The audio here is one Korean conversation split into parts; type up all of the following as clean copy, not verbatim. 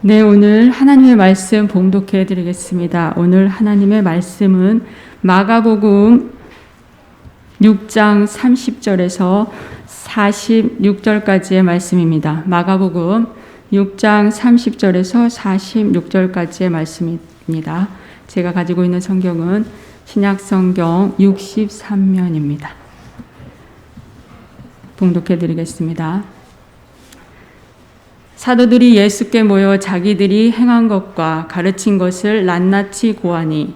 네, 오늘 하나님의 말씀 봉독해 드리겠습니다. 오늘 하나님의 말씀은 마가복음 6장 30절에서 46절까지의 말씀입니다. 마가복음 6장 30절에서 46절까지의 말씀입니다. 제가 가지고 있는 성경은 신약성경 63면입니다. 봉독해 드리겠습니다. 사도들이 예수께 모여 자기들이 행한 것과 가르친 것을 낱낱이 고하니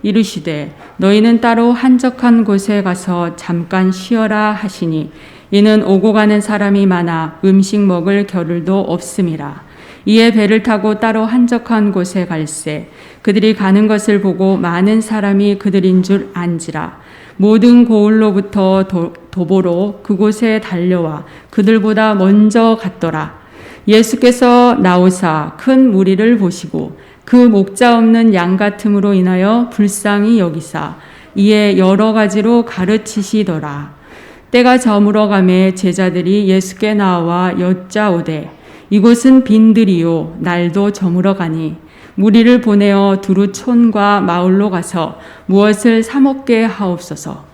이르시되 너희는 따로 한적한 곳에 가서 잠깐 쉬어라 하시니 이는 오고 가는 사람이 많아 음식 먹을 겨를도 없음이라. 이에 배를 타고 따로 한적한 곳에 갈새 그들이 가는 것을 보고 많은 사람이 그들인 줄 안지라. 모든 고을로부터 도보로 그곳에 달려와 그들보다 먼저 갔더라. 예수께서 나오사 큰 무리를 보시고 그 목자 없는 양 같음으로 인하여 불쌍히 여기사 이에 여러 가지로 가르치시더라. 때가 저물어 가매 제자들이 예수께 나와 여짜오되 이곳은 빈들이요 날도 저물어 가니 무리를 보내어 두루 촌과 마을로 가서 무엇을 사 먹게 하옵소서.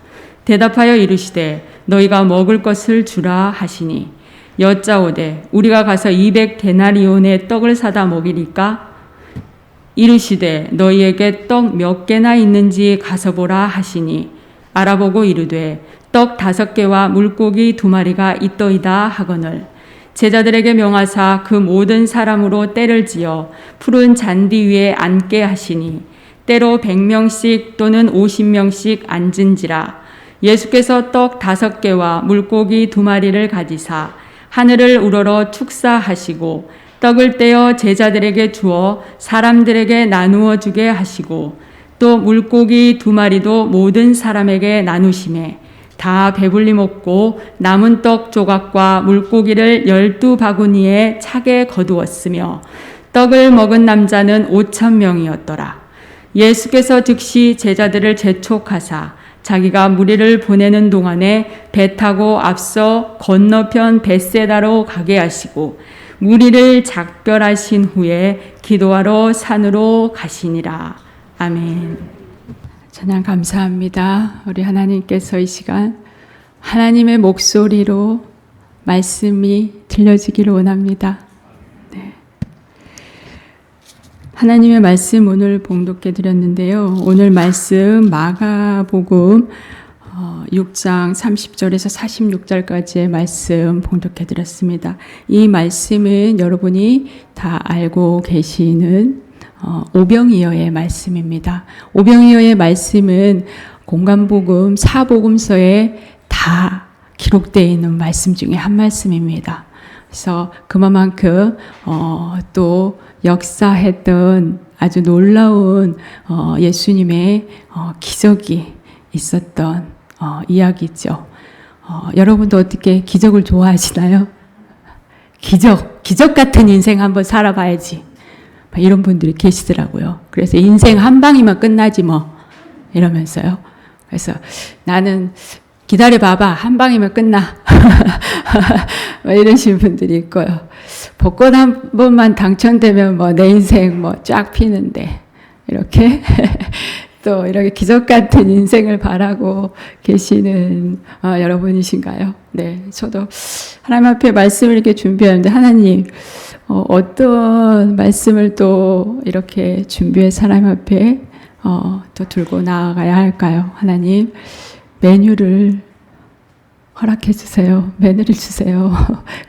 대답하여 이르시되 너희가 먹을 것을 주라 하시니 여짜오되 우리가 가서 200데나리온의 떡을 사다 먹이리까? 이르시되 너희에게 떡 몇 개나 있는지 가서 보라 하시니 알아보고 이르되 떡 5개와 물고기 2마리가 있더이다 하거늘 제자들에게 명하사 그 모든 사람으로 때를 지어 푸른 잔디 위에 앉게 하시니 때로 100명씩 또는 50명씩 앉은지라. 예수께서 떡 5개와 물고기 2마리를 가지사 하늘을 우러러 축사하시고 떡을 떼어 제자들에게 주어 사람들에게 나누어 주게 하시고 또 물고기 2마리도 모든 사람에게 나누시매 다 배불리 먹고 남은 떡 조각과 물고기를 12바구니에 차게 거두었으며 떡을 먹은 남자는 5,000명이었더라. 예수께서 즉시 제자들을 재촉하사 자기가 무리를 보내는 동안에 배 타고 앞서 건너편 벳세다로 가게 하시고 무리를 작별하신 후에 기도하러 산으로 가시니라. 아멘. 찬양 감사합니다. 우리 하나님께서 이 시간 하나님의 목소리로 말씀이 들려지기를 원합니다. 네. 하나님의 말씀 오늘 봉독해 드렸는데요. 오늘 말씀 마가복음 6장 30절에서 46절까지의 말씀 봉독해 드렸습니다. 이 말씀은 여러분이 다 알고 계시는 오병이어의 말씀입니다. 오병이어의 말씀은 공간복음 4복음서에 다 기록되어 있는 말씀 중에 한 말씀입니다. 그래서 그만큼 또 역사했던 아주 놀라운 예수님의 기적이 있었던 이야기죠. 여러분도 어떻게 기적을 좋아하시나요? 기적 같은 인생 한번 살아봐야지. 이런 분들이 계시더라고요. 그래서 인생 한 방이면 끝나지 뭐 이러면서요. 그래서 나는 기다려봐봐 한 방이면 끝나 이러시는 분들이 있고요. 복권 한 번만 당첨되면 뭐 내 인생 뭐 쫙 피는데 이렇게 또 이렇게 기적 같은 인생을 바라고 계시는 여러분이신가요? 네, 저도 하나님 앞에 말씀을 이렇게 준비하는데 하나님 어떤 말씀을 또 이렇게 준비해서 하나님 앞에 또 들고 나아가야 할까요? 하나님 메뉴를 허락해 주세요. 메뉴를 주세요.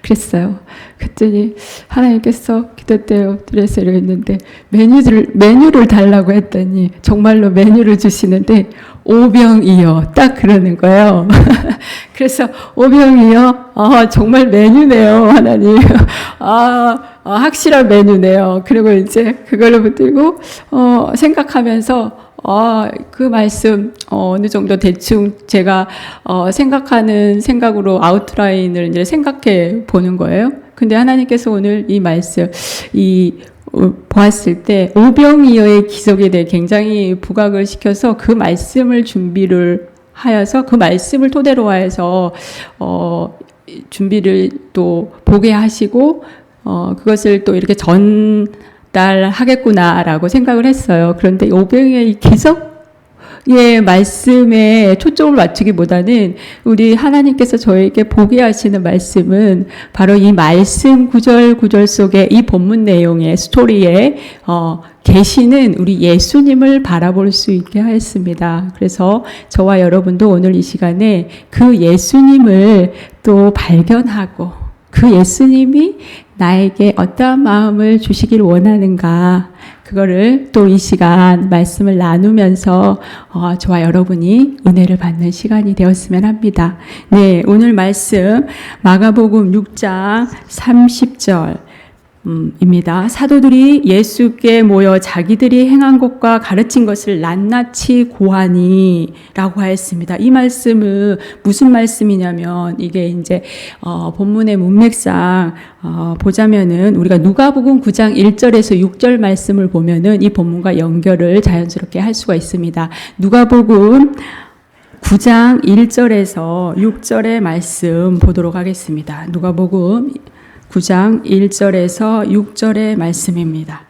그랬어요. 그랬더니 하나님께서 기도 때 엎드려서 이랬는데 메뉴를 달라고 했더니 정말로 메뉴를 주시는데 오병이어 딱 그러는 거예요. 그래서 오병이어 정말 메뉴네요. 하나님. 확실한 메뉴네요. 그리고 이제 그걸로 붙들고 생각하면서 그 말씀 어느 정도 대충 제가 생각하는 생각으로 아웃라인을 이제 생각해 보는 거예요. 근데 하나님께서 오늘 이 말씀 보았을 때 오병이어의 기적에 대해 굉장히 부각을 시켜서 그 말씀을 준비를 하여서 그 말씀을 토대로 해서 준비를 또 보게 하시고 그것을 또 이렇게 전달하겠구나라고 생각을 했어요. 그런데 오병이의 이 기적의 말씀에 초점을 맞추기보다는 우리 하나님께서 저에게 보게 하시는 말씀은 바로 이 말씀 구절 속에 이 본문 내용의 스토리에 계시는 우리 예수님을 바라볼 수 있게 하였습니다. 그래서 저와 여러분도 오늘 이 시간에 그 예수님을 또 발견하고 그 예수님이 나에게 어떠한 마음을 주시길 원하는가, 그거를 또 이 시간 말씀을 나누면서 저와 여러분이 은혜를 받는 시간이 되었으면 합니다. 네, 오늘 말씀 마가복음 6장 30절 입니다. 사도들이 예수께 모여 자기들이 행한 것과 가르친 것을 낱낱이 고하니 라고 하였습니다. 이 말씀은 무슨 말씀이냐면 이게 이제 본문의 문맥상 보자면은 우리가 누가복음 9장 1절에서 6절 말씀을 보면은 이 본문과 연결을 자연스럽게 할 수가 있습니다. 누가복음 9장 1절에서 6절의 말씀 보도록 하겠습니다. 누가복음 9장 1절에서 6절의 말씀입니다.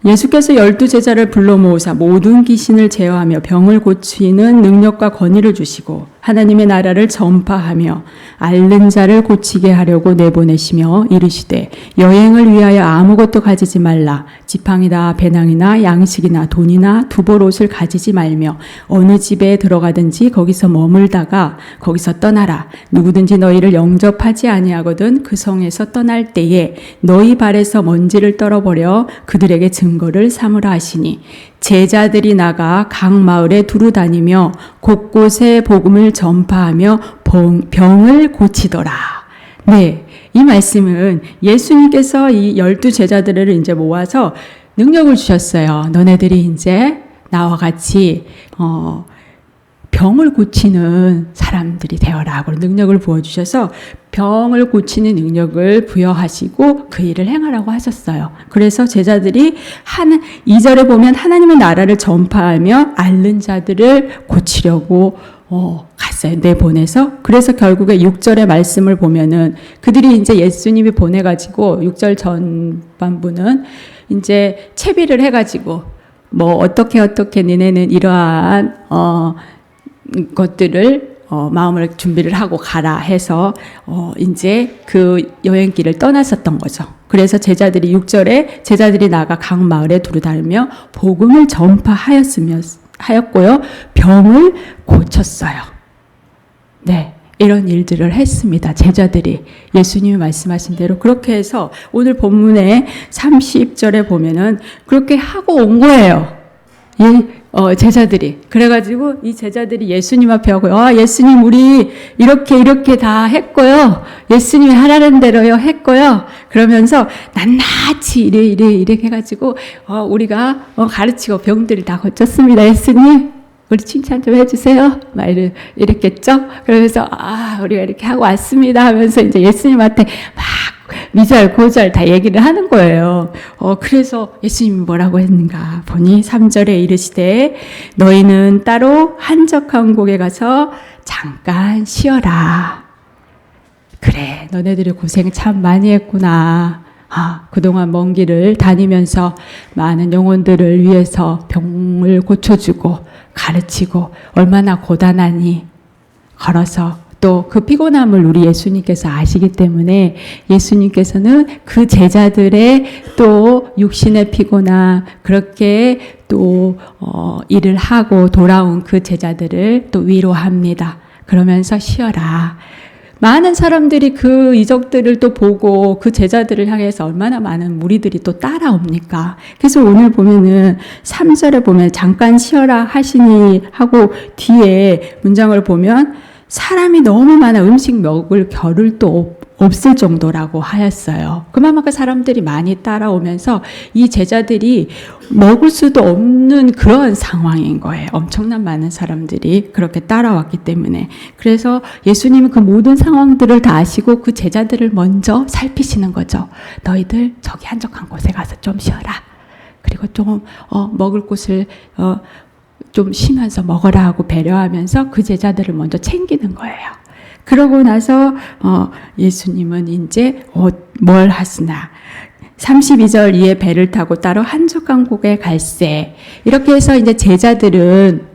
예수께서 12제자를 불러 모으사 모든 귀신을 제어하며 병을 고치는 능력과 권위를 주시고 하나님의 나라를 전파하며 앓는 자를 고치게 하려고 내보내시며 이르시되 여행을 위하여 아무것도 가지지 말라. 지팡이나 배낭이나 양식이나 돈이나 두벌 옷을 가지지 말며 어느 집에 들어가든지 거기서 머물다가 거기서 떠나라. 누구든지 너희를 영접하지 아니하거든 그 성에서 떠날 때에 너희 발에서 먼지를 떨어버려 그들에게 증거를 삼으라 하시니 제자들이 나가 각 마을에 두루 다니며 곳곳에 복음을 전파하며 병을 고치더라. 네, 이 말씀은 예수님께서 이 12제자들을 이제 모아서 능력을 주셨어요. 너네들이 이제 나와 같이 병을 고치는 사람들이 되어라. 그런 능력을 부어주셔서 병을 고치는 능력을 부여하시고 그 일을 행하라고 하셨어요. 그래서 제자들이 2절에 보면 하나님의 나라를 전파하며 앓는 자들을 고치려고 갔어요. 내보내서. 그래서 결국에 6절의 말씀을 보면은 그들이 이제 예수님이 보내가지고 6절 전반부는 이제 채비를 해가지고 뭐 어떻게 니네는 이러한 것들을 마음을 준비를 하고 가라 해서 이제 그 여행길을 떠났었던 거죠. 그래서 제자들이 6절에 제자들이 나가 각 마을에 두루 다니며 복음을 전파하였고요. 병을 고쳤어요. 네. 이런 일들을 했습니다. 제자들이 예수님이 말씀하신 대로 그렇게 해서 오늘 본문의 30절에 보면은 그렇게 하고 온 거예요. 제자들이. 그래가지고 이 제자들이 예수님 앞에 하고, 예수님 우리 이렇게 다 했고요. 예수님이 하라는 대로요 했고요. 그러면서 낱낱이 이래 해가지고 우리가 가르치고 병들을 다 고쳤습니다. 예수님 우리 칭찬 좀 해주세요. 막 이랬겠죠. 그래서 우리가 이렇게 하고 왔습니다 하면서 이제 예수님한테 막 미절 고절 다 얘기를 하는 거예요. 그래서 예수님이 뭐라고 했는가 보니 3절에 이르시되 너희는 따로 한적한 곳에 가서 잠깐 쉬어라. 그래, 너네들이 고생 참 많이 했구나. 그동안 먼 길을 다니면서 많은 영혼들을 위해서 병을 고쳐주고 가르치고 얼마나 고단하니 걸어서 또 그 피곤함을 우리 예수님께서 아시기 때문에 예수님께서는 그 제자들의 또 육신의 피곤함 그렇게 또 일을 하고 돌아온 그 제자들을 또 위로합니다. 그러면서 쉬어라. 많은 사람들이 그 이적들을 또 보고 그 제자들을 향해서 얼마나 많은 무리들이 또 따라옵니까? 그래서 오늘 보면은 3절에 보면 잠깐 쉬어라 하시니 하고 뒤에 문장을 보면 사람이 너무 많아 음식 먹을 겨를 또 없을 정도라고 하였어요. 그만큼 사람들이 많이 따라오면서 이 제자들이 먹을 수도 없는 그런 상황인 거예요. 엄청난 많은 사람들이 그렇게 따라왔기 때문에. 그래서 예수님은 그 모든 상황들을 다 아시고 그 제자들을 먼저 살피시는 거죠. 너희들 저기 한적한 곳에 가서 좀 쉬어라. 그리고 좀 먹을 곳을 좀 쉬면서 먹어라 하고 배려하면서 그 제자들을 먼저 챙기는 거예요. 그러고 나서 예수님은 이제 뭘 하시나 32절 이에 배를 타고 따로 한적한 곳에 갈새. 이렇게 해서 이제 제자들은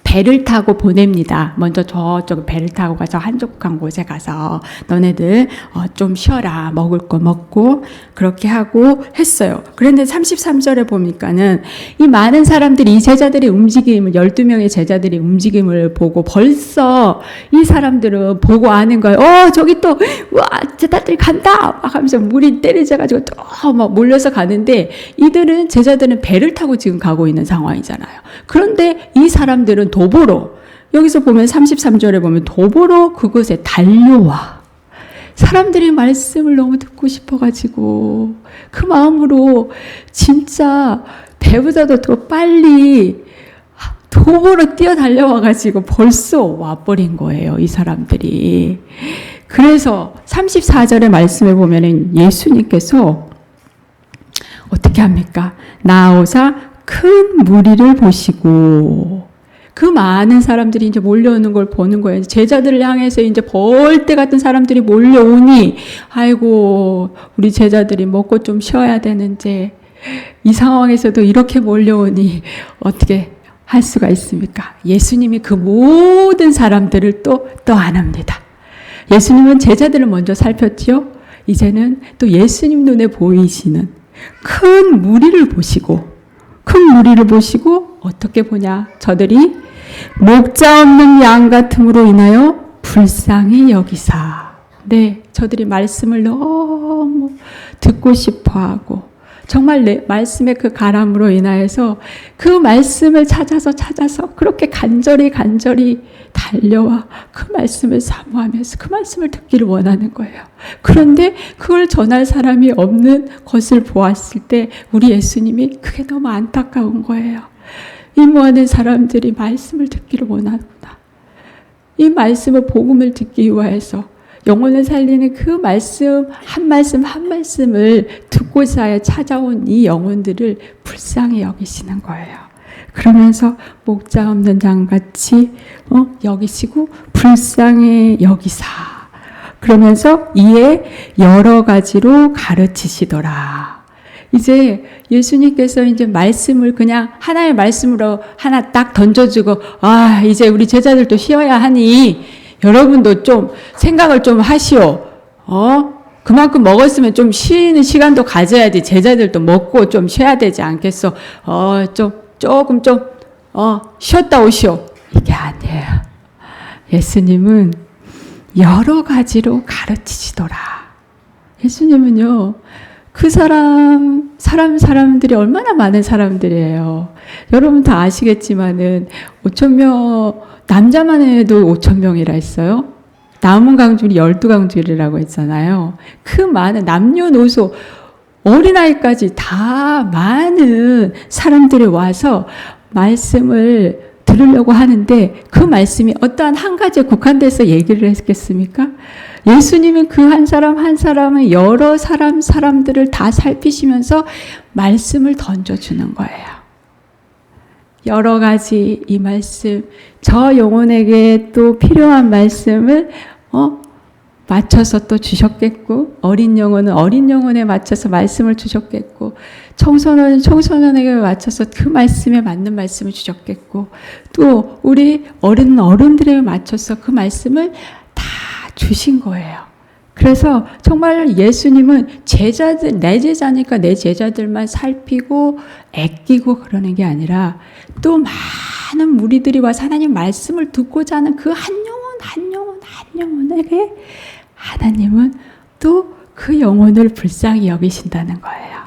배를 타고 보냅니다. 먼저 저쪽 배를 타고 가서 한적한 곳에 가서 너네들 좀 쉬어라. 먹을 거 먹고 그렇게 하고 했어요. 그런데 33절에 보니까는 이 많은 사람들이 이 제자들의 움직임을 12명의 제자들의 움직임을 보고 벌써 이 사람들은 보고 아는 거예요. 저기 또 와 제자들이 간다 막 하면서 물이 때리져가지고 또 막 몰려서 가는데 이들은 제자들은 배를 타고 지금 가고 있는 상황이잖아요. 그런데 이 사람들은 도보로 여기서 보면 33절에 보면 도보로 그곳에 달려와. 사람들이 말씀을 너무 듣고 싶어가지고 그 마음으로 진짜 배보다도 더 빨리 도보로 뛰어 달려와가지고 벌써 와버린 거예요. 이 사람들이. 그래서 34절의 말씀에 보면은 예수님께서 어떻게 합니까? 나오사 큰 무리를 보시고 그 많은 사람들이 이제 몰려오는 걸 보는 거예요. 제자들을 향해서 이제 벌떼 같은 사람들이 몰려오니 아이고 우리 제자들이 먹고 좀 쉬어야 되는데 이 상황에서도 이렇게 몰려오니 어떻게 할 수가 있습니까? 예수님이 그 모든 사람들을 또 아납니다. 예수님은 제자들을 먼저 살폈지요. 이제는 또 예수님 눈에 보이시는 큰 무리를 보시고 어떻게 보냐? 저들이 목자 없는 양 같음으로 인하여 불쌍히 여기사. 네, 저들이 말씀을 너무 듣고 싶어하고 정말 내 말씀의 그 가람으로 인하여서 그 말씀을 찾아서 그렇게 간절히 달려와 그 말씀을 사모하면서 그 말씀을 듣기를 원하는 거예요. 그런데 그걸 전할 사람이 없는 것을 보았을 때 우리 예수님이 그게 너무 안타까운 거예요. 이 많은 사람들이 말씀을 듣기를 원하구나. 이 말씀을 복음을 듣기 위해서 영혼을 살리는 그 말씀 한 말씀을 듣고자 찾아온 이 영혼들을 불쌍히 여기시는 거예요. 그러면서 목자 없는 양같이 여기시고 불쌍히 여기사. 그러면서 이에 여러 가지로 가르치시더라. 이제 예수님께서 이제 말씀을 그냥 하나의 말씀으로 하나 딱 던져주고 이제 우리 제자들도 쉬어야 하니 여러분도 좀 생각을 좀 하시오. 그만큼 먹었으면 좀 쉬는 시간도 가져야지. 제자들도 먹고 좀 쉬어야 되지 않겠어? 조금 쉬었다 오시오. 이게 아니에요. 예수님은 여러 가지로 가르치시더라. 예수님은요, 그 사람들이 얼마나 많은 사람들이에요. 여러분 다 아시겠지만은 5,000명, 남자만 해도 5,000명이라 했어요. 남은 강줄이 12강줄이라고 했잖아요. 그 많은 남녀노소, 어린아이까지 다 많은 사람들이 와서 말씀을 들으려고 하는데 그 말씀이 어떠한 한 가지에 국한돼서 얘기를 했겠습니까? 예수님은 그 한 사람은 여러 사람들을 다 살피시면서 말씀을 던져주는 거예요. 여러 가지 이 말씀, 저 영혼에게 또 필요한 말씀을 맞춰서 또 주셨겠고, 어린 영혼은 어린 영혼에 맞춰서 말씀을 주셨겠고, 청소년은 청소년에게 맞춰서 그 말씀에 맞는 말씀을 주셨겠고, 또 우리 어른들에게 맞춰서 그 말씀을 다 주신 거예요. 그래서 정말 예수님은 내 제자니까 내 제자들만 살피고 애끼고 그러는 게 아니라 또 많은 무리들이 와서 하나님 말씀을 듣고자 하는 그 한 영혼에게 하나님은 또 그 영혼을 불쌍히 여기신다는 거예요.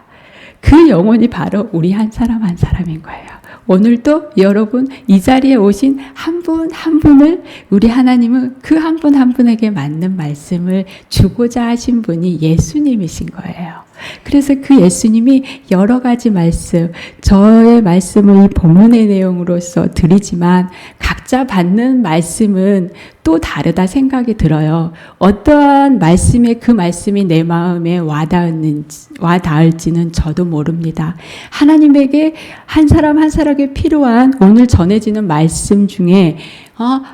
그 영혼이 바로 우리 한 사람인 거예요. 오늘도 여러분 이 자리에 오신 한 분 한 분을 우리 하나님은 그 한 분 한 분에게 맞는 말씀을 주고자 하신 분이 예수님이신 거예요. 그래서 그 예수님이 여러 가지 말씀, 저의 말씀을 이 본문의 내용으로서 드리지만 각자 받는 말씀은 또 다르다 생각이 들어요. 어떠한 말씀에 그 말씀이 내 마음에 와닿을지는 저도 모릅니다. 하나님에게 한 사람 한 사람에게 필요한 오늘 전해지는 말씀 중에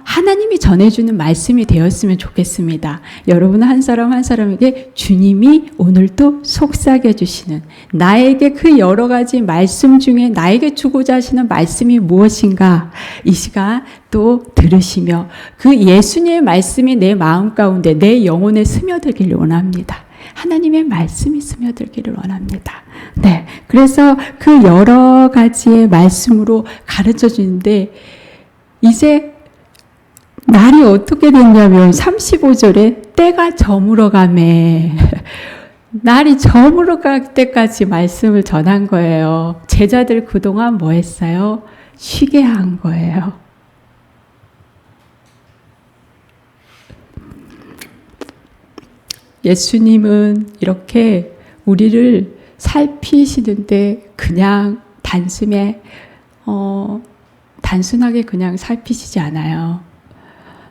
하나님이 전해주는 말씀이 되었으면 좋겠습니다. 여러분 한 사람 한 사람에게 주님이 오늘도 속삭여 주시는 나에게 그 여러 가지 말씀 중에 나에게 주고자 하시는 말씀이 무엇인가 이 시간 또 들으시며 그 예수님의 말씀이 내 마음 가운데 내 영혼에 스며들기를 원합니다. 하나님의 말씀이 스며들기를 원합니다. 네, 그래서 그 여러 가지의 말씀으로 가르쳐 주는데 이제 날이 어떻게 됐냐면 35절에 때가 저물어 가매 날이 저물어 갈 때까지 말씀을 전한 거예요. 제자들 그동안 뭐 했어요? 쉬게 한 거예요. 예수님은 이렇게 우리를 살피시는데 그냥 단순하게 그냥 살피시지 않아요.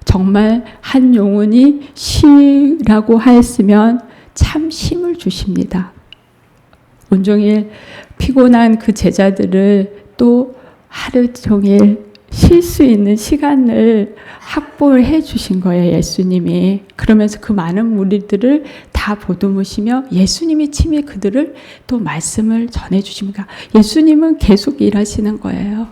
정말 한 영혼이 쉬라고 하였으면 참 힘을 주십니다. 온종일 피곤한 그 제자들을 또 하루 종일 쉴 수 있는 시간을 확보해 주신 거예요, 예수님이. 그러면서 그 많은 무리들을 다 보듬으시며 예수님이 친히 그들을 또 말씀을 전해 주십니다. 예수님은 계속 일하시는 거예요.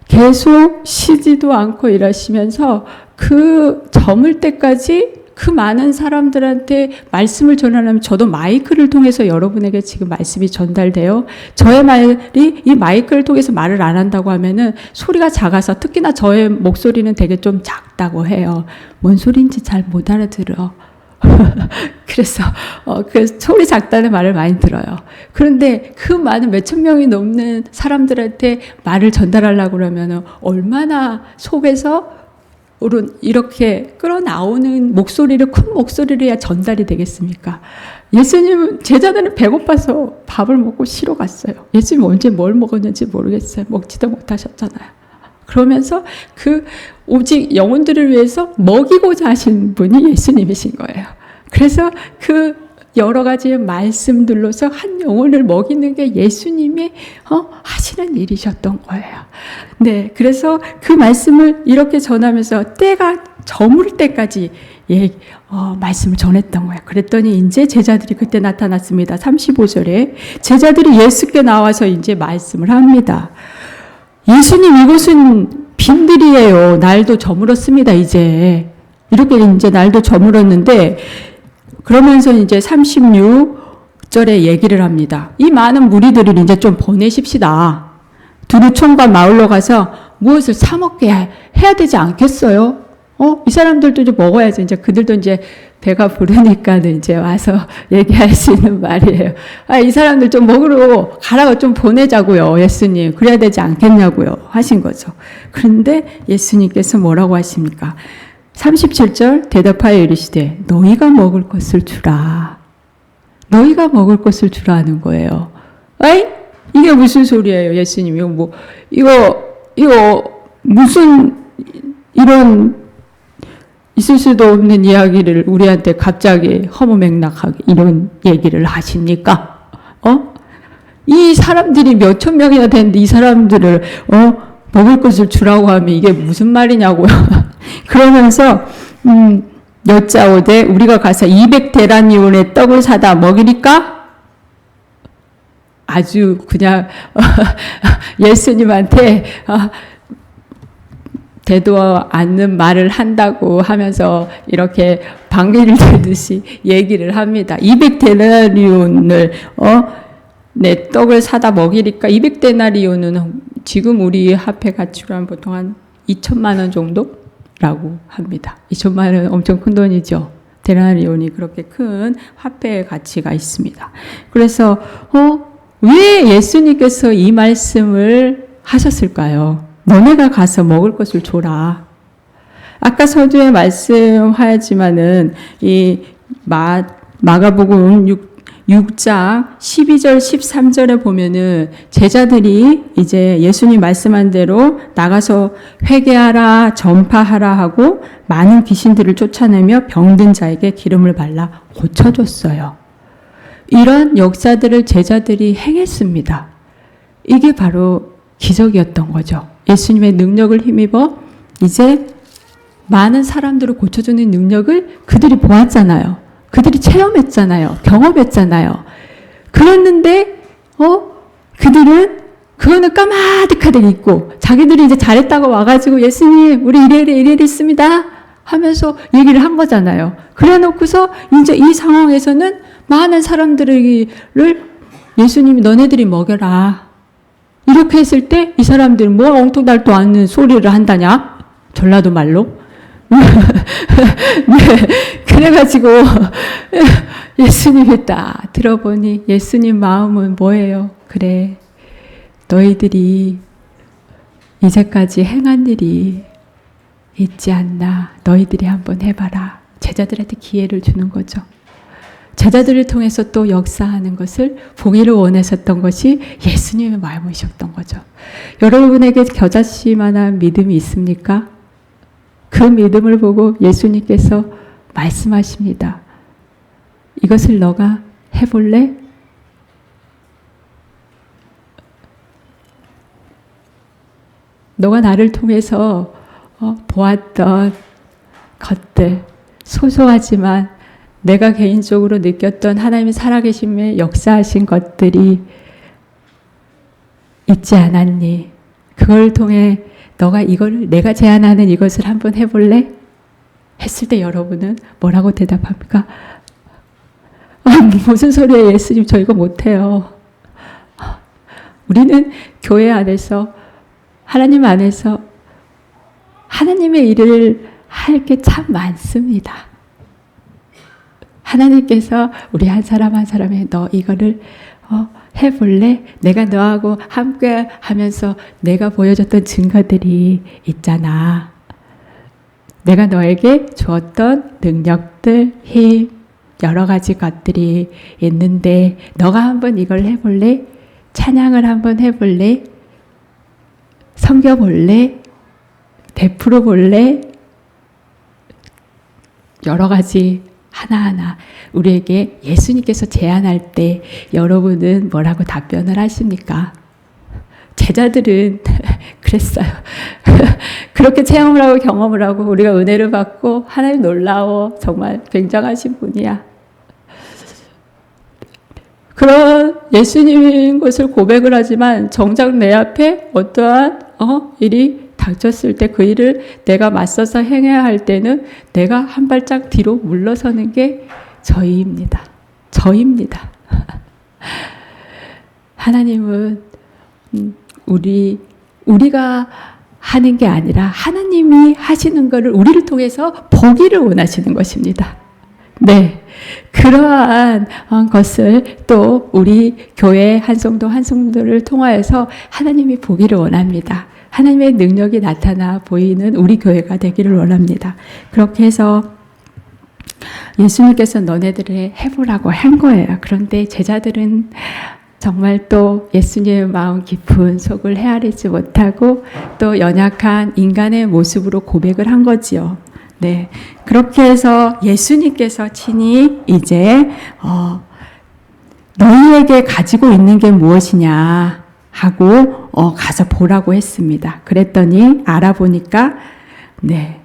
계속 쉬지도 않고 일하시면서 그 저물 때까지 그 많은 사람들한테 말씀을 전하려면 저도 마이크를 통해서 여러분에게 지금 말씀이 전달돼요. 저의 말이 이 마이크를 통해서 말을 안 한다고 하면은 소리가 작아서 특히나 저의 목소리는 되게 좀 작다고 해요. 뭔 소리인지 잘 못 알아들어. 그래서 그 소리 작다는 말을 많이 들어요. 그런데 그 많은 몇천 명이 넘는 사람들한테 말을 전달하려고 그러면 얼마나 속에서 이렇게 끌어나오는 목소리를 큰 목소리를 해야 전달이 되겠습니까? 예수님은 제자들은 배고파서 밥을 먹고 쉬러 갔어요. 예수님 언제 뭘 먹었는지 모르겠어요. 먹지도 못하셨잖아요. 그러면서 그 오직 영혼들을 위해서 먹이고자 하신 분이 예수님이신 거예요. 그래서 그 여러 가지 말씀들로서 한 영혼을 먹이는 게 예수님이 하시는 일이셨던 거예요. 네, 그래서 그 말씀을 이렇게 전하면서 때가 저물 때까지 말씀을 전했던 거예요. 그랬더니 이제 제자들이 그때 나타났습니다. 35절에 제자들이 예수께 나와서 이제 말씀을 합니다. 예수님, 이곳은 빈들이에요. 날도 저물었습니다. 이제 이렇게 이제 날도 저물었는데 그러면서 이제 36절에 얘기를 합니다. 이 많은 무리들을 이제 좀 보내십시다. 두루 촌과 마을로 가서 무엇을 사 먹게 해야 되지 않겠어요? 이 사람들도 이제 먹어야죠. 이제 그들도 이제 배가 부르니까 이제 와서 얘기할 수 있는 말이에요. 이 사람들 좀 먹으러 가라고 좀 보내자고요. 예수님. 그래야 되지 않겠냐고요. 하신 거죠. 그런데 예수님께서 뭐라고 하십니까? 37절 대답하여 이르시되 너희가 먹을 것을 주라. 너희가 먹을 것을 주라 하는 거예요. 이게 무슨 소리예요, 예수님? 이거 무슨 이런 있을 수도 없는 이야기를 우리한테 갑자기 허무맹랑하게 이런 얘기를 하십니까? 이 사람들이 몇천 명이나 되는데 이 사람들을 먹을 것을 주라고 하면 이게 무슨 말이냐고요. 그러면서 여짜오되 우리가 가서 200데나리온의 떡을 사다 먹이니까 아주 그냥 예수님한테 되도 않는 말을 한다고 하면서 이렇게 방귀를 들듯이 얘기를 합니다. 200데나리온을 내 떡을 사다 먹이니까 200데나리온은 지금 우리 화폐 가치로 한 보통 한 2천만 원 정도라고 합니다. 2천만 원 엄청 큰 돈이죠. 데나리온이 그렇게 큰 화폐의 가치가 있습니다. 그래서 왜 예수님께서 이 말씀을 하셨을까요? 너네가 가서 먹을 것을 줘라. 아까 서두에 말씀하였지만은 이 마가복음 6장 12절 13절에 보면은 제자들이 이제 예수님 말씀한 대로 나가서 회개하라 전파하라 하고 많은 귀신들을 쫓아내며 병든 자에게 기름을 발라 고쳐줬어요. 이런 역사들을 제자들이 행했습니다. 이게 바로 기적이었던 거죠. 예수님의 능력을 힘입어 이제 많은 사람들을 고쳐주는 능력을 그들이 보았잖아요. 그들이 체험했잖아요. 경험했잖아요. 그랬는데 그들은 그거는 까마득하게 잊고 자기들이 이제 잘했다고 와가지고 예수님 우리 이래 했습니다 하면서 얘기를 한 거잖아요. 그래 놓고서 이제 이 상황에서는 많은 사람들을 예수님이 너네들이 먹여라 이렇게 했을 때 이 사람들은 뭐 엉뚱달도 않는 소리를 한다냐? 전라도 말로. 네, 그래가지고 예수님이 딱 들어보니 예수님 마음은 뭐예요? 그래, 너희들이 이제까지 행한 일이 있지 않나? 너희들이 한번 해봐라. 제자들한테 기회를 주는 거죠. 제자들을 통해서 또 역사하는 것을 보기를 원하셨던 것이 예수님의 마음이셨던 거죠. 여러분에게 겨자씨 만한 믿음이 있습니까? 그 믿음을 보고 예수님께서 말씀하십니다. 이것을 너가 해볼래? 너가 나를 통해서 보았던 것들, 소소하지만 내가 개인적으로 느꼈던 하나님의 살아계심에 역사하신 것들이 있지 않았니? 그걸 통해 너가 이걸 내가 제안하는 이것을 한번 해볼래? 했을 때 여러분은 뭐라고 대답합니까? 무슨 소리예요, 예수님? 저 이거 못해요. 우리는 교회 안에서 하나님 안에서 하나님의 일을 할 게 참 많습니다. 하나님께서 우리 한 사람 한 사람에 너 이거를 해볼래? 내가 너하고 함께 하면서 내가 보여줬던 증거들이 있잖아. 내가 너에게 주었던 능력들, 힘, 여러 가지 것들이 있는데 너가 한번 이걸 해볼래? 찬양을 한번 해볼래? 섬겨볼래? 베풀어 볼래? 여러 가지 하나하나 우리에게 예수님께서 제안할 때 여러분은 뭐라고 답변을 하십니까? 제자들은 그랬어요. 그렇게 체험을 하고 경험을 하고 우리가 은혜를 받고 하나님 놀라워 정말 굉장하신 분이야. 그런 예수님인 것을 고백을 하지만 정작 내 앞에 어떠한 일이 닥쳤을 때 그 일을 내가 맞서서 행해야 할 때는 내가 한 발짝 뒤로 물러서는 게 저희입니다. 저희입니다. 하나님은 우리가 하는 게 아니라 하나님이 하시는 것을 우리를 통해서 보기를 원하시는 것입니다. 네. 그러한 것을 또 우리 교회 한성도를 통하여서 하나님이 보기를 원합니다. 하나님의 능력이 나타나 보이는 우리 교회가 되기를 원합니다. 그렇게 해서 예수님께서 너네들을 해보라고 한 거예요. 그런데 제자들은 정말 또 예수님의 마음 깊은 속을 헤아리지 못하고 또 연약한 인간의 모습으로 고백을 한 거지요. 네. 그렇게 해서 예수님께서 친히 이제 너희에게 가지고 있는 게 무엇이냐 하고 가서 보라고 했습니다. 그랬더니 알아보니까 네.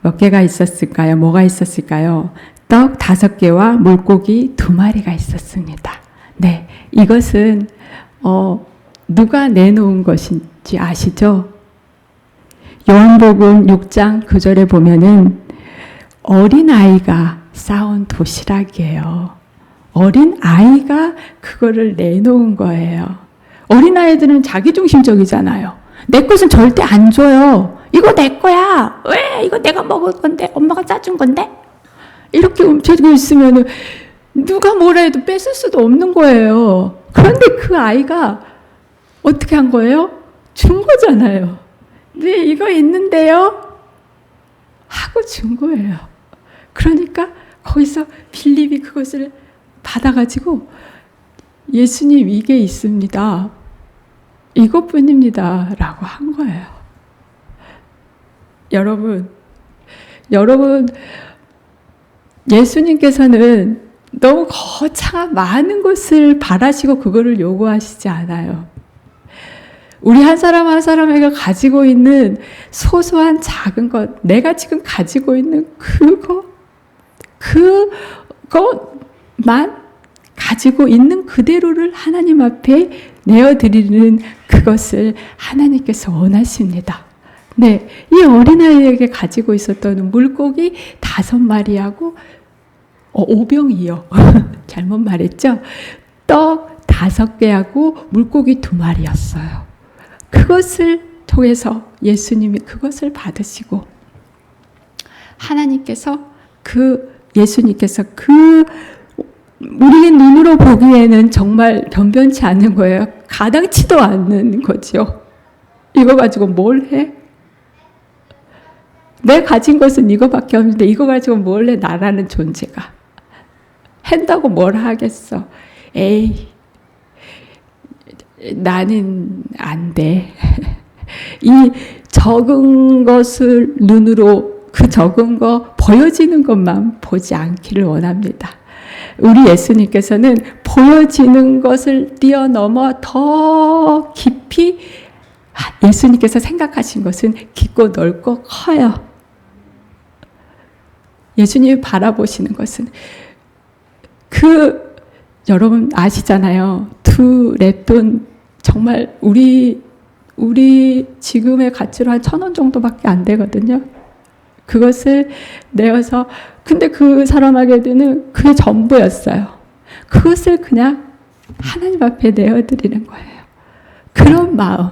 몇 개가 있었을까요? 뭐가 있었을까요? 떡 5개와 물고기 2마리가 있었습니다. 네. 이것은 누가 내놓은 것인지 아시죠? 요한복음 6장 9절에 보면은 어린아이가 쌓은 도시락이에요. 어린아이가 그거를 내놓은 거예요. 어린아이들은 자기중심적이잖아요. 내 것은 절대 안 줘요. 이거 내 거야. 왜? 이거 내가 먹을 건데. 엄마가 싸준 건데. 이렇게 움켜쥐고 있으면 누가 뭐라 해도 뺏을 수도 없는 거예요. 그런데 그 아이가 어떻게 한 거예요? 준 거잖아요. 네, 이거 있는데요. 하고 준 거예요. 그러니까 거기서 빌립이 그것을 받아가지고 예수님 이게 있습니다. 이것뿐입니다. 라고 한 거예요. 여러분, 예수님께서는 너무 거창한 많은 것을 바라시고 그거를 요구하시지 않아요. 우리 한 사람 한 사람에게 가지고 있는 소소한 작은 것, 내가 지금 가지고 있는 그것만 가지고 있는 그대로를 하나님 앞에 내어드리는 그것을 하나님께서 원하십니다. 네, 이 어린아이에게 가지고 있었던 물고기 5마리하고 5병이요. 잘못 말했죠? 떡 5개하고 물고기 2마리였어요. 그것을 통해서 예수님이 그것을 받으시고 예수님께서 우리의 눈으로 보기에는 정말 변변치 않는 거예요. 가당치도 않는 거죠. 이거 가지고 뭘 해? 내 가진 것은 이거밖에 없는데 이거 가지고 뭘 해? 나라는 존재가. 한다고 뭘 하겠어? 에이, 나는 안 돼. 이 적은 것을 눈으로 그 적은 거 보여지는 것만 보지 않기를 원합니다. 우리 예수님께서는 보여지는 것을 뛰어넘어 더 깊이 예수님께서 생각하신 것은 깊고 넓고 커요. 예수님이 바라보시는 것은 여러분 아시잖아요. 2 랩돈 정말 우리 지금의 가치로 한 1,000원 정도밖에 안 되거든요. 그것을 내어서 근데 그 사람에게는 그게 전부였어요. 그것을 그냥 하나님 앞에 내어드리는 거예요. 그런 마음,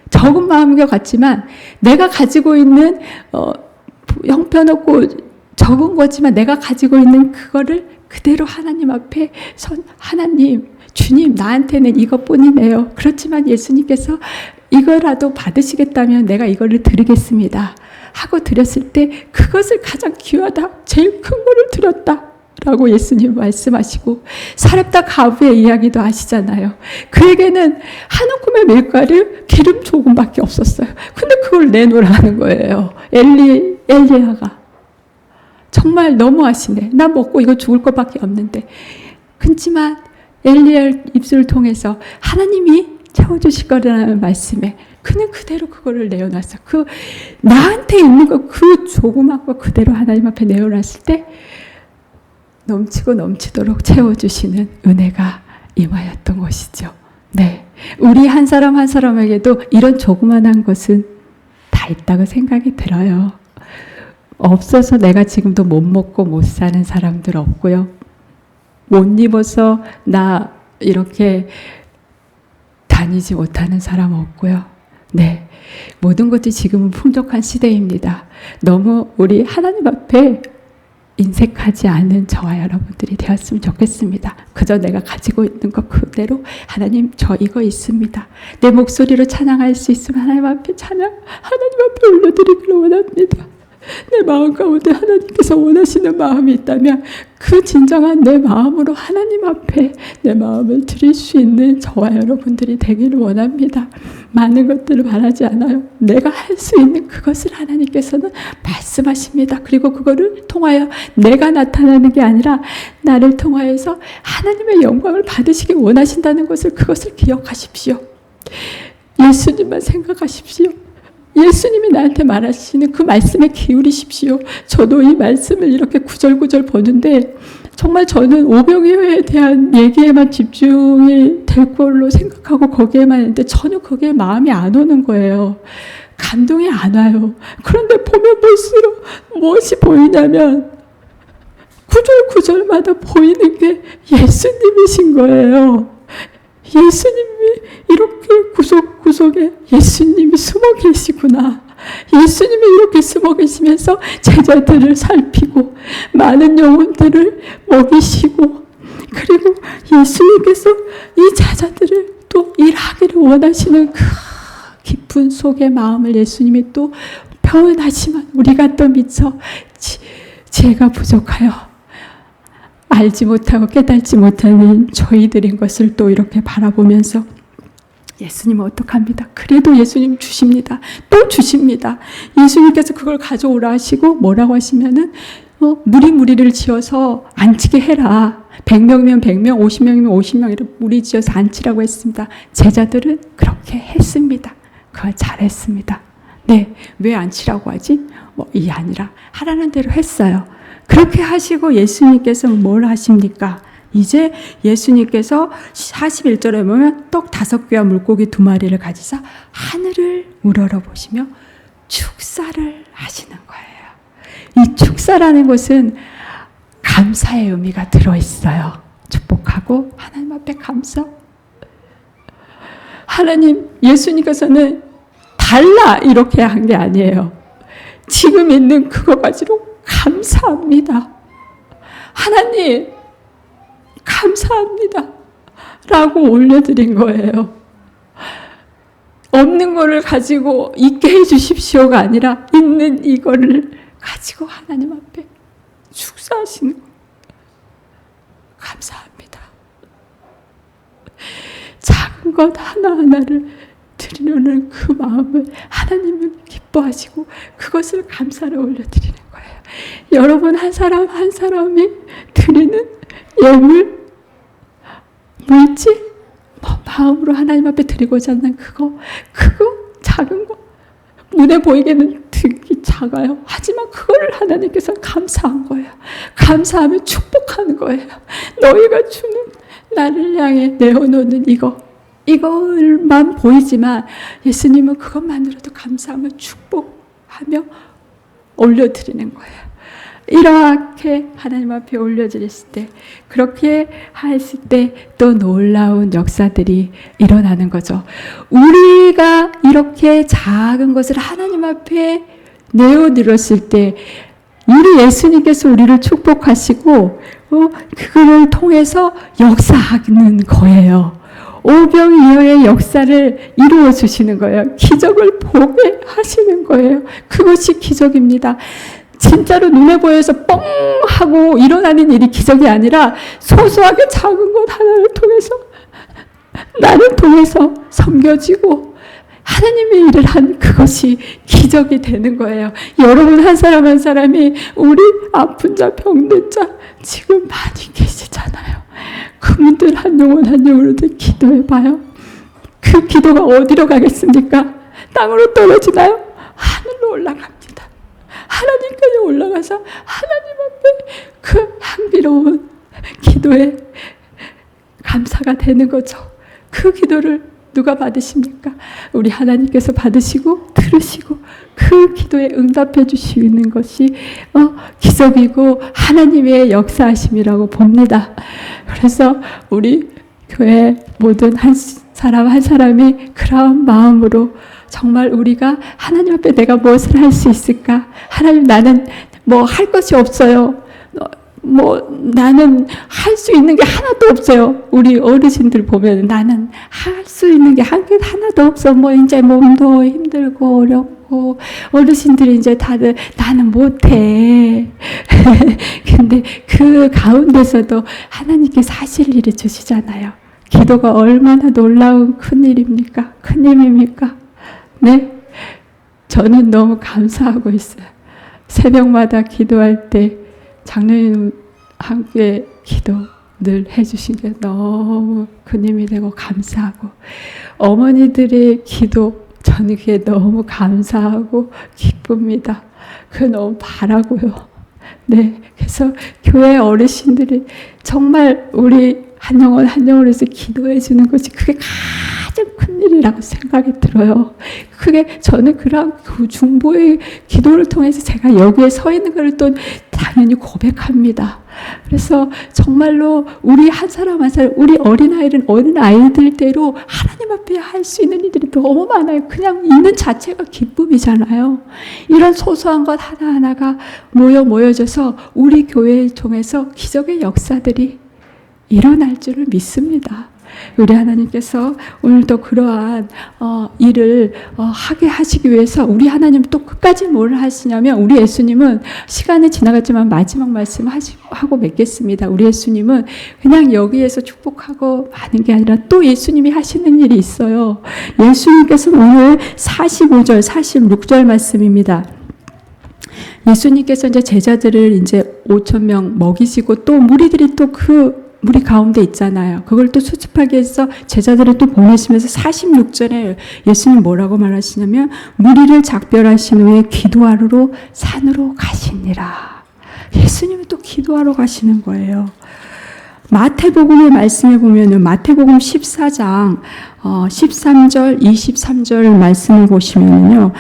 적은 마음인 것 같지만 내가 가지고 있는 형편없고 적은 거지만 내가 가지고 있는 그거를 그대로 하나님 앞에 하나님, 주님 나한테는 이것뿐이네요. 그렇지만 예수님께서 이거라도 받으시겠다면 내가 이거를 드리겠습니다. 하고 드렸을 때 그것을 가장 귀하다, 제일 큰 거를 드렸다 라고 예수님 말씀하시고 사렙다 가부의 이야기도 아시잖아요. 그에게는 한 움큼의 밀가루 기름 조금밖에 없었어요. 근데 그걸 내놓으라는 거예요. 엘리야가 정말 너무하시네. 나 먹고 이거 죽을 것밖에 없는데. 그렇지만 엘리야의 입술을 통해서 하나님이 채워주실 거라는 말씀에 그는 그대로 그거를 내어놨어. 나한테 있는 거 그 조그만 거 그대로 하나님 앞에 내어놨을 때 넘치고 넘치도록 채워주시는 은혜가 임하였던 것이죠. 네, 우리 한 사람 한 사람에게도 이런 조그만한 것은 다 있다고 생각이 들어요. 없어서 내가 지금도 못 먹고 못 사는 사람들 없고요. 못 입어서 나 이렇게 다니지 못하는 사람 없고요. 네, 모든 것이 지금은 풍족한 시대입니다. 너무 우리 하나님 앞에 인색하지 않은 저와 여러분들이 되었으면 좋겠습니다. 그저 내가 가지고 있는 것 그대로 하나님 저 이거 있습니다. 내 목소리로 찬양할 수 있으면 하나님 앞에 하나님 앞에 올려드리기를 원합니다. 내 마음 가운데 하나님께서 원하시는 마음이 있다면 그 진정한 내 마음으로 하나님 앞에 내 마음을 드릴 수 있는 저와 여러분들이 되기를 원합니다. 많은 것들을 바라지 않아요. 내가 할 수 있는 그것을 하나님께서는 말씀하십니다. 그리고 그거를 통하여 내가 나타나는 게 아니라 나를 통하여서 하나님의 영광을 받으시기 원하신다는 그것을 기억하십시오. 예수님만 생각하십시오. 예수님이 나한테 말하시는 그 말씀에 기울이십시오. 저도 이 말씀을 이렇게 구절구절 보는데 정말 저는 오병이어에 대한 얘기에만 집중이 될 걸로 생각하고 거기에만 했는데 전혀 거기에 마음이 안 오는 거예요. 감동이 안 와요. 그런데 보면 볼수록 무엇이 보이냐면 구절구절마다 보이는 게 예수님이신 거예요. 예수님이 이렇게 구석구석에 예수님이 숨어 계시구나. 예수님이 이렇게 숨어 계시면서 제자들을 살피고 많은 영혼들을 먹이시고 그리고 예수님께서 이 제자들을 또 일하기를 원하시는 그 깊은 속의 마음을 예수님이 또 표현하지만 우리가 또 미처 제가 부족하여 알지 못하고 깨닫지 못하는 저희들인 것을 또 이렇게 바라보면서 예수님은 어떡합니다. 그래도 예수님 주십니다. 또 주십니다. 예수님께서 그걸 가져오라 하시고 뭐라고 하시면은 무리를 지어서 안치게 해라. 100명이면 100명, 50명이면 50명이라 무리 지어서 안치라고 했습니다. 제자들은 그렇게 했습니다. 그걸 잘했습니다. 네, 왜 안치라고 하지? 이 아니라 하라는 대로 했어요. 그렇게 하시고 예수님께서 뭘 하십니까? 이제 예수님께서 41절에 보면 떡 5개와 물고기 2마리를 가지사 하늘을 우러러보시며 축사를 하시는 거예요. 이 축사라는 것은 감사의 의미가 들어있어요. 축복하고 하나님 앞에 감사. 하나님, 예수님께서는 달라 이렇게 한 게 아니에요. 지금 있는 그거 가지고 감사합니다. 하나님, 감사합니다. 라고 올려드린 거예요. 없는 거를 가지고 있게 해주십시오가 아니라 있는 이거를 가지고 하나님 앞에 축사하시는 거예요. 감사합니다. 작은 것 하나하나를 드리려는 그 마음을 하나님은 기뻐하시고 그것을 감사를 올려드리는 거예요. 여러분 한 사람 한 사람이 드리는 예물 뭐였지? 마음으로 하나님 앞에 드리고자 하는 그거 작은 거 눈에 보이게는 되게 작아요. 하지만 그거를 하나님께서 감사한 거예요. 감사하면 축복하는 거예요. 너희가 주는 나를 향해 내어놓는 이걸만 보이지만 예수님은 그것만으로도 감사하며 축복하며 올려드리는 거예요. 이렇게 하나님 앞에 올려드렸을 때, 그렇게 했을 때 또 놀라운 역사들이 일어나는 거죠. 우리가 이렇게 작은 것을 하나님 앞에 내어드렸을 때 우리 예수님께서 우리를 축복하시고 그걸 통해서 역사하는 거예요. 오병이어의 역사를 이루어 주시는 거예요. 기적을 보게 하시는 거예요. 그것이 기적입니다. 진짜로 눈에 보여서 뻥 하고 일어나는 일이 기적이 아니라 소소하게 작은 것 하나를 통해서 나를 통해서 섬겨지고 하나님의 일을 한 그것이 기적이 되는 거예요. 여러분 한 사람 한 사람이 우리 아픈 자, 병든 자 지금 많이 계시잖아요. 그분들 한 영혼 한 영혼으로 기도해봐요. 그 기도가 어디로 가겠습니까? 땅으로 떨어지나요? 하늘로 올라갑니다. 하나님까지 올라가서 하나님 앞에 그 향기로운 기도에 감사가 되는 거죠. 그 기도를 누가 받으십니까? 우리 하나님께서 받으시고 들으시고 그 기도에 응답해 주시는 것이 기적이고 하나님의 역사하심이라고 봅니다. 그래서 우리 교회 모든 한 사람 한 사람이 그런 마음으로 정말 우리가 하나님 앞에 내가 무엇을 할 수 있을까? 하나님, 나는 뭐 할 것이 없어요. 나는 할 수 있는 게 하나도 없어요. 우리 어르신들 보면 나는 할 수 있는 게 하나도 없어. 이제 몸도 힘들고 어렵고 어르신들이 이제 다들 나는 못해. 근데 그 가운데서도 하나님께서 하실 일을 주시잖아요. 기도가 얼마나 놀라운 큰 일입니까? 큰 힘입니까? 네, 저는 너무 감사하고 있어요. 새벽마다 기도할 때 장로님 함께 기도 늘 해주신 게 너무 큰 힘이 되고 감사하고 어머니들의 기도 저는 그게 너무 감사하고 기쁩니다. 그거 너무 바라고요. 네, 그래서 교회 어르신들이 정말 우리 한 영혼 한 영혼에서 기도해 주는 것이 그게 가장 큰 일이라고 생각이 들어요. 그게 저는 그런 그 중보의 기도를 통해서 제가 여기에 서 있는 것을 또 당연히 고백합니다. 그래서 정말로 우리 한 사람 한 사람, 우리 어린아이들은 어린아이들대로 하나님 앞에 할 수 있는 일들이 너무 많아요. 그냥 있는 자체가 기쁨이잖아요. 이런 소소한 것 하나하나가 모여져서 우리 교회를 통해서 기적의 역사들이 일어날 줄을 믿습니다. 우리 하나님께서 오늘도 그러한 일을 하게 하시기 위해서 우리 하나님 또 끝까지 뭘 하시냐면, 우리 예수님은 시간이 지나갔지만 마지막 말씀 하고 맺겠습니다. 우리 예수님은 그냥 여기에서 축복하고 마는 게 아니라 또 예수님이 하시는 일이 있어요. 예수님께서는 오늘 45절, 46절 말씀입니다. 예수님께서 이제 제자들을 이제 5,000명 먹이시고 또 무리들이 또 그 무리 가운데 있잖아요. 그걸 또 수습하기 위해서 제자들을 또 보내시면서 46절에 예수님 뭐라고 말하시냐면, 무리를 작별하신 후에 기도하러 산으로 가시니라. 예수님은 또 기도하러 가시는 거예요. 마태복음의 말씀에 보면은 마태복음 14장 13절, 23절 말씀을 보시면은요.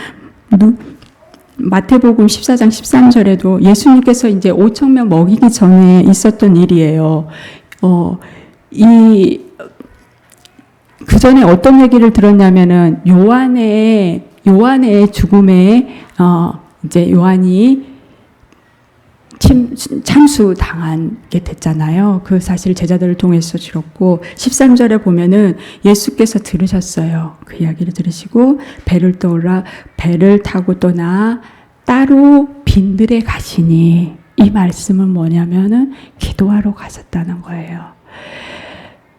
마태복음 14장 13절에도 예수님께서 이제 5,000명 먹이기 전에 있었던 일이에요. 그 전에 어떤 얘기를 들었냐면은 요한의 죽음에 이제 요한이 참수 당하게 됐잖아요. 그 사실을 제자들을 통해서 들었고, 13절에 보면은 예수께서 들으셨어요. 그 이야기를 들으시고 배를 타고 떠나 따로 빈들에 가시니, 이 말씀은 뭐냐면은 기도하러 가셨다는 거예요.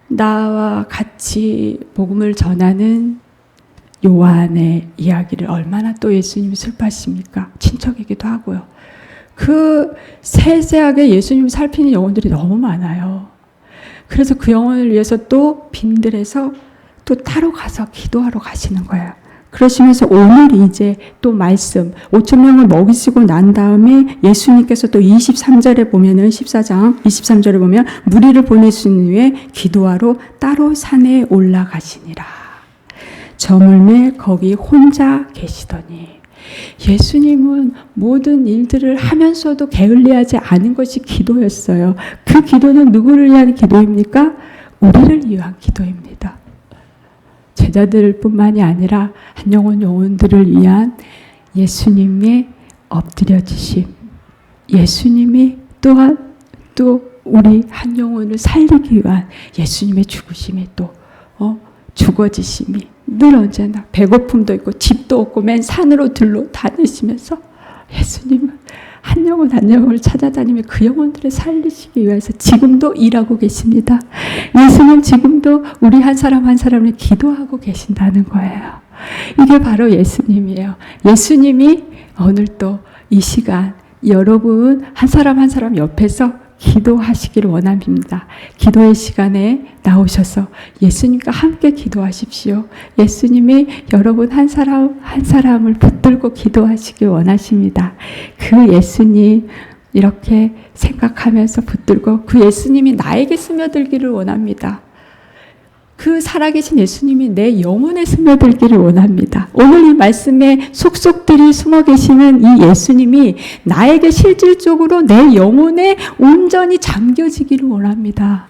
나와 같이 복음을 전하는 요한의 이야기를 얼마나 또 예수님이 슬퍼하십니까? 친척이기도 하고요. 그 세세하게 예수님을 살피는 영혼들이 너무 많아요. 그래서 그 영혼을 위해서 또 빈들에서 또 타러 가서 기도하러 가시는 거예요. 그러시면서 오늘 이제 또 말씀 5,000명을 먹이시고 난 다음에 예수님께서 또 23절에 보면은 14장 23절에 보면 무리를 보내신 후에 기도하러 따로 산에 올라가시니라. 저물매 거기 혼자 계시더니, 예수님은 모든 일들을 하면서도 게을리하지 않은 것이 기도였어요. 그 기도는 누구를 위한 기도입니까? 우리를 위한 기도입니다. 제자들뿐만이 아니라 한 영혼들을 위한 예수님의 엎드려지심, 예수님이 또한 또 우리 한 영혼을 살리기 위한 예수님의 죽으심이 또 죽어지심이 늘 언제나 배고픔도 있고 집도 없고 맨 산으로 들로 다니시면서 예수님은 한 영혼 한 영혼을 찾아다니며 그 영혼들을 살리시기 위해서 지금도 일하고 계십니다. 예수님 지금도 우리 한 사람 한 사람을 기도하고 계신다는 거예요. 이게 바로 예수님이에요. 예수님이 오늘 또 이 시간 여러분 한 사람 한 사람 옆에서 기도하시기를 원합니다. 기도의 시간에 나오셔서 예수님과 함께 기도하십시오. 예수님이 여러분 한 사람 한 사람을 붙들고 기도하시길 원하십니다. 그 예수님 이렇게 생각하면서 붙들고 그 예수님이 나에게 스며들기를 원합니다. 그 살아계신 예수님이 내 영혼에 스며들기를 원합니다. 오늘 이 말씀에 속속들이 숨어 계시는 이 예수님이 나에게 실질적으로 내 영혼에 온전히 잠겨지기를 원합니다.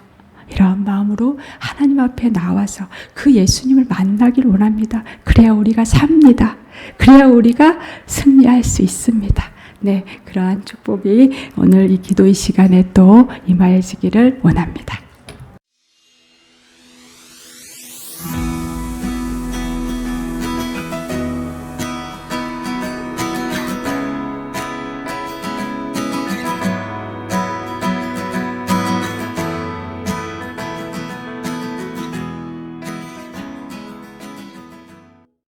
이러한 마음으로 하나님 앞에 나와서 그 예수님을 만나기를 원합니다. 그래야 우리가 삽니다. 그래야 우리가 승리할 수 있습니다. 네, 그러한 축복이 오늘 이 기도의 시간에 또 임하여지기를 원합니다.